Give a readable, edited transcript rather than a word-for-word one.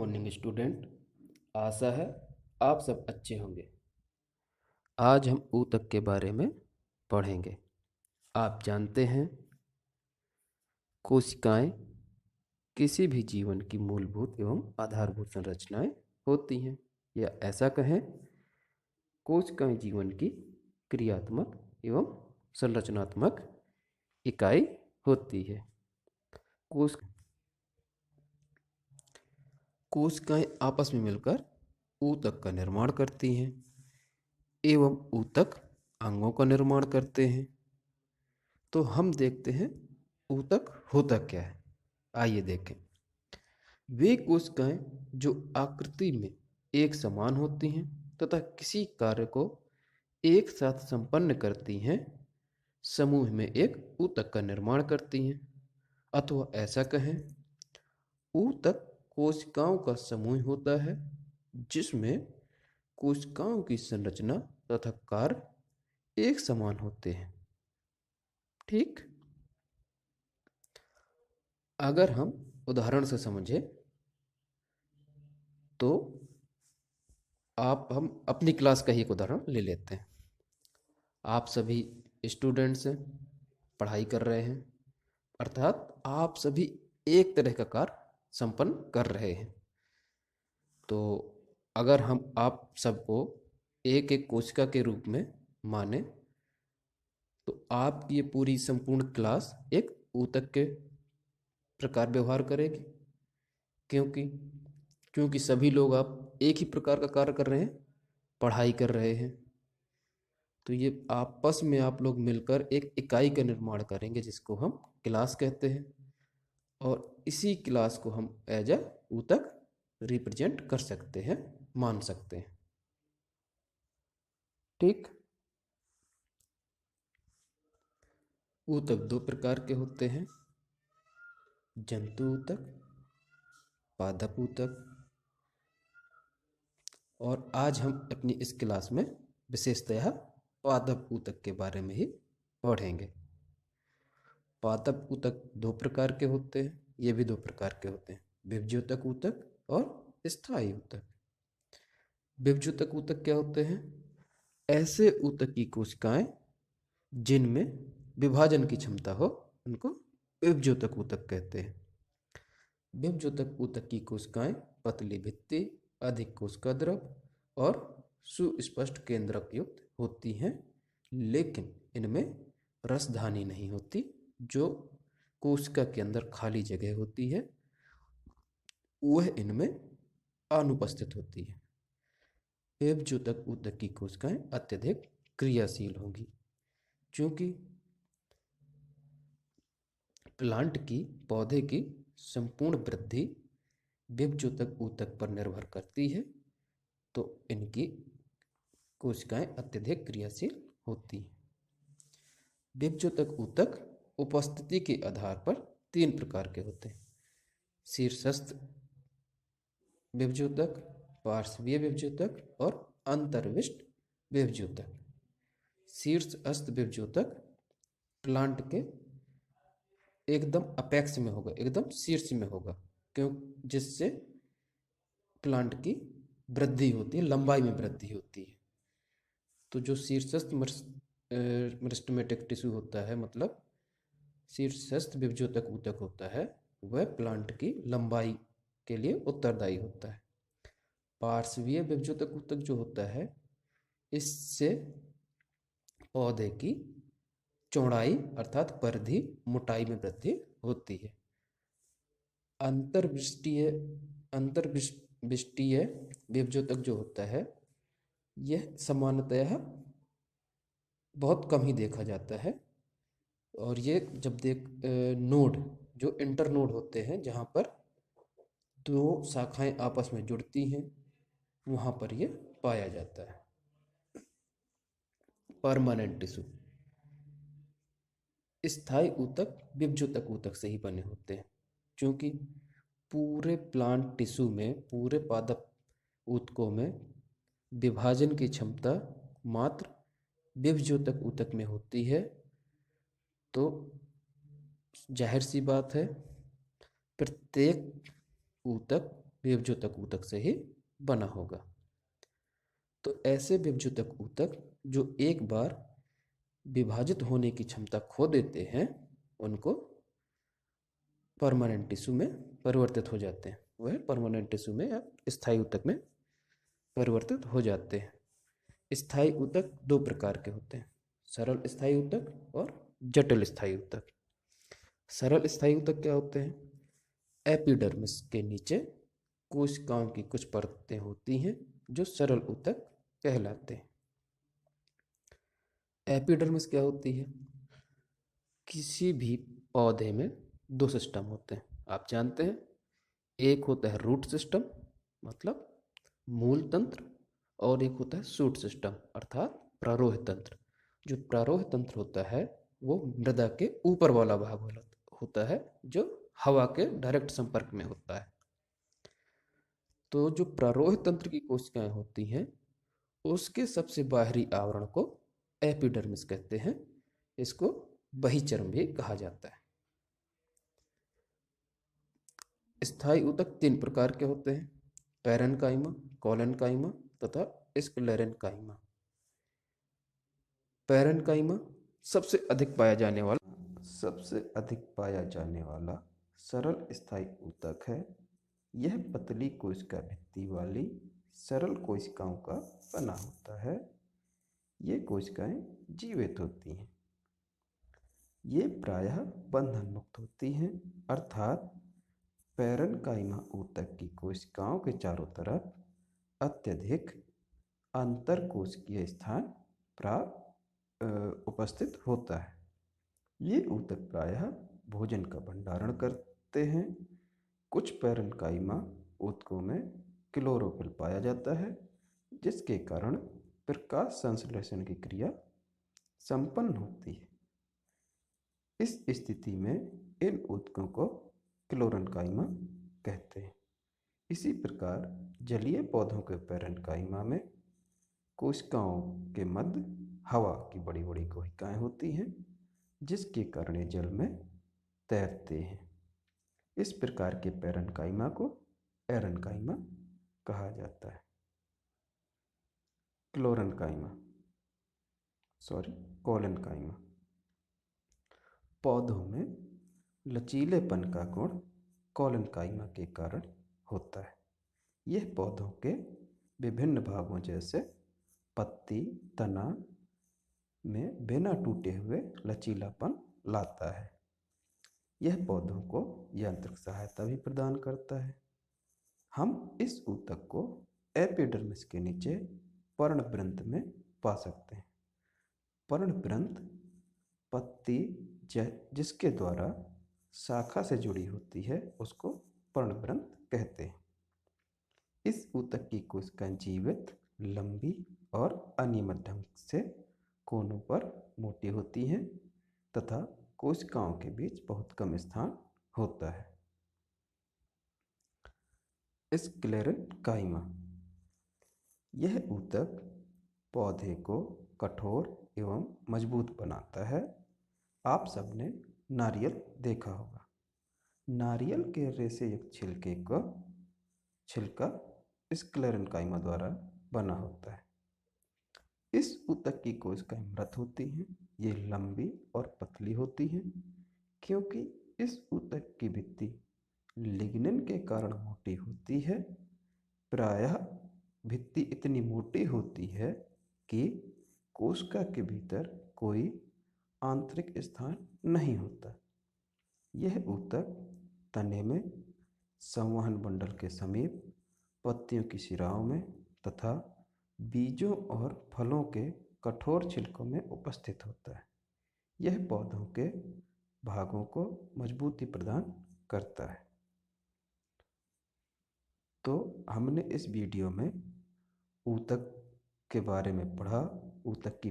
Morning student. आशा है आप सब अच्छे होंगे। आज हम ऊतक के बारे में पढ़ेंगे। आप जानते हैं कोशिकाएं किसी भी जीवन की मूलभूत एवं आधारभूत संरचनाएं होती हैं, या ऐसा कहें कोशिकाएं जीवन की क्रियात्मक एवं संरचनात्मक इकाई होती है। कोश कोशिकाएं आपस में मिलकर ऊतक का निर्माण करती हैं एवं ऊतक अंगों का निर्माण करते हैं। तो हम देखते हैं ऊतक होता क्या है। आइए देखें। वे कोशिकाएं जो आकृति में एक समान होती हैं तथा किसी कार्य को एक साथ संपन्न करती हैं, समूह में एक ऊतक का निर्माण करती हैं। अथवा ऐसा कहें, ऊतक कोशिकाओं का समूह होता है जिसमें कोशिकाओं की संरचना तथा कार्य एक समान होते हैं। ठीक, अगर हम उदाहरण से समझें तो हम अपनी क्लास का ही एक उदाहरण ले लेते हैं। आप सभी स्टूडेंट्स हैं, पढ़ाई कर रहे हैं, अर्थात आप सभी एक तरह का कार्य संपन्न कर रहे हैं। तो अगर हम आप सबको एक एक कोशिका के रूप में माने तो आपकी ये पूरी संपूर्ण क्लास एक ऊतक के प्रकार व्यवहार करेगी, क्योंकि क्योंकि सभी लोग आप एक ही प्रकार का कार्य कर रहे हैं, पढ़ाई कर रहे हैं। तो ये आपस में आप लोग मिलकर एक इकाई का निर्माण करेंगे जिसको हम क्लास कहते हैं, और इसी क्लास को हम एज अ ऊतक रिप्रेजेंट कर सकते हैं, मान सकते हैं। ठीक, ऊतक दो प्रकार के होते हैं, जंतु ऊतक, पादप ऊतक। और आज हम अपनी इस क्लास में विशेषतः पादप ऊतक के बारे में ही पढ़ेंगे। पादप ऊतक दो प्रकार के होते हैं, ये भी दो प्रकार के होते हैं, विभज्योतक ऊतक और स्थायी ऊतक। विभज्योतक ऊतक क्या होते हैं? ऐसे ऊतक की कोशिकाएं जिनमें विभाजन की क्षमता हो, उनको विभज्योतक ऊतक कहते हैं। विभज्योतक ऊतक की कोशिकाएं पतली भित्ति, अधिक कोशिका द्रव और सुस्पष्ट केंद्रक युक्त होती हैं, लेकिन इनमें रसधानी नहीं होती। जो कोशिका के अंदर खाली जगह होती है वह इनमें अनुपस्थित होती है। विभज्योतक ऊतक की कोशिकाएं अत्यधिक क्रियाशील होंगी, क्योंकि प्लांट की पौधे की संपूर्ण वृद्धि विभज्योतक ऊतक पर निर्भर करती है। तो इनकी कोशिकाएं अत्यधिक क्रियाशील होती हैं। विभज्योतक ऊतक उपस्थिति के आधार पर तीन प्रकार के होते हैं, शीर्षस्थ विभज्योतक, पार्श्वीय विभज्योतक और अंतर्विष्ट विभज्योतक। शीर्षस्थ विभज्योतक प्लांट के एकदम अपेक्स में होगा, एकदम शीर्ष में होगा, क्यों? जिससे प्लांट की वृद्धि होती है, लंबाई में वृद्धि होती है। तो जो शीर्षस्थ मेरिस्टेमेटिक टिश्यू होता है, मतलब शीर्षस्थ विभज्योतक ऊतक होता है, वह प्लांट की लंबाई के लिए उत्तरदायी होता है। पार्श्वीय विभज्योतक ऊतक जो होता है, इससे पौधे की चौड़ाई अर्थात परिधि, मोटाई में वृद्धि होती है। अंतर्विष्टीय विभज्योतक जो होता है, यह सामान्यतः बहुत कम ही देखा जाता है। और ये जब नोड, जो इंटरनोड होते हैं, जहाँ पर दो शाखाएं आपस में जुड़ती हैं, वहाँ पर यह पाया जाता है। Permanent tissue. स्थायी ऊतक विभज्योतक ऊतक से ही बने होते हैं, क्योंकि पूरे प्लांट टिश्यू में, पूरे पादप ऊतकों में विभाजन की क्षमता मात्र विभज्योतक ऊतक में होती है। तो जाहिर सी बात है, प्रत्येक ऊतक विभज्योतक ऊतक से ही बना होगा। तो ऐसे विभज्योतक ऊतक जो एक बार विभाजित होने की क्षमता खो देते हैं, उनको परमानेंट टिश्यू में परिवर्तित हो जाते हैं। वह परमानेंट टिश्यू में या स्थायी ऊतक में परिवर्तित हो जाते हैं। स्थायी ऊतक दो प्रकार के होते हैं, सरल स्थायी ऊतक और जटिल स्थायी ऊतक। सरल स्थायी ऊतक क्या होते हैं? एपिडर्मिस के नीचे कोशिकाओं की कुछ परतें होती हैं जो सरल ऊतक कहलाते हैं। एपिडर्मिस क्या होती है? किसी भी पौधे में दो सिस्टम होते हैं, आप जानते हैं। एक होता है रूट सिस्टम मतलब मूल तंत्र, और एक होता है शूट सिस्टम अर्थात प्रारोह तंत्र। जो प्रारोह तंत्र होता है वो मृदा के ऊपर वाला भाग होता है, जो हवा के डायरेक्ट संपर्क में होता है। तो जो प्रारोह तंत्र की कोशिकाएं होती हैं, उसके सबसे बाहरी आवरण को एपिडर्मिस कहते हैं। इसको बहिर्चर्म भी कहा जाता है। स्थायी ऊतक तीन प्रकार के होते हैं, पैरेन्काइमा, कोलेन्काइमा तथा स्क्लेरेन्काइमा। पैरेन्काइमा सबसे अधिक पाया जाने वाला सरल स्थायी ऊतक है। यह पतली कोशिका भित्ति वाली सरल कोशिकाओं का बना होता है। ये कोशिकाएं जीवित होती हैं। ये प्रायः बंधन मुक्त होती हैं, अर्थात पैरेन्काइमा ऊतक की कोशिकाओं के चारों तरफ अत्यधिक अंतरकोशिकीय स्थान उपस्थित होता है। ये ऊतक प्रायः भोजन का भंडारण करते हैं। कुछ पैरेन्काइमा ऊतकों में क्लोरोफिल पाया जाता है, जिसके कारण प्रकाश संश्लेषण की क्रिया संपन्न होती है। इस स्थिति में इन ऊतकों को क्लोरेन्काइमा कहते हैं। इसी प्रकार जलीय पौधों के पैरेन्काइमा में कोशिकाओं के मध्य हवा की बड़ी बड़ी कोशिकाएं होती हैं, जिसके कारण ये जल में तैरते हैं। इस प्रकार के पैरेन्काइमा को एरेन्काइमा कहा जाता है। कोलेन्काइमा। पौधों में लचीलेपन का गुण कोलेन्काइमा के कारण होता है। यह पौधों के विभिन्न भागों जैसे पत्ती, तना में बिना टूटे हुए लचीलापन लाता है। यह पौधों को यांत्रिक सहायता भी प्रदान करता है। हम इस ऊतक को एपिडर्मिस के नीचे पर्णवृंत में पा सकते हैं। पर्णवृंत पत्ती जिसके द्वारा शाखा से जुड़ी होती है उसको पर्णवृंत कहते हैं। इस ऊतक की कोशिकाएं जीवित, लंबी और अनियमित ढंग से कोनों पर मोटी होती हैं तथा कोशिकाओं के बीच बहुत कम स्थान होता है। स्क्लेरेन्काइमा। यह ऊतक पौधे को कठोर एवं मजबूत बनाता है। आप सबने नारियल देखा होगा। नारियल के रेशे युक्त छिलका स्क्लेरेन्काइमा द्वारा बना होता है। इस ऊतक की कोशिकाएं मृत होती हैं। ये लंबी और पतली होती हैं। क्योंकि इस ऊतक की भित्ति लिग्निन के कारण मोटी होती है, प्रायः भित्ति इतनी मोटी होती है कि कोशिका के भीतर कोई आंतरिक स्थान नहीं होता। यह ऊतक तने में, संवहन बंडल के समीप, पत्तियों की शिराओं में तथा बीजों और फलों के कठोर छिलकों में उपस्थित होता है। यह पौधों के भागों को मजबूती प्रदान करता है। तो हमने इस वीडियो में ऊतक के बारे में पढ़ा, ऊतक की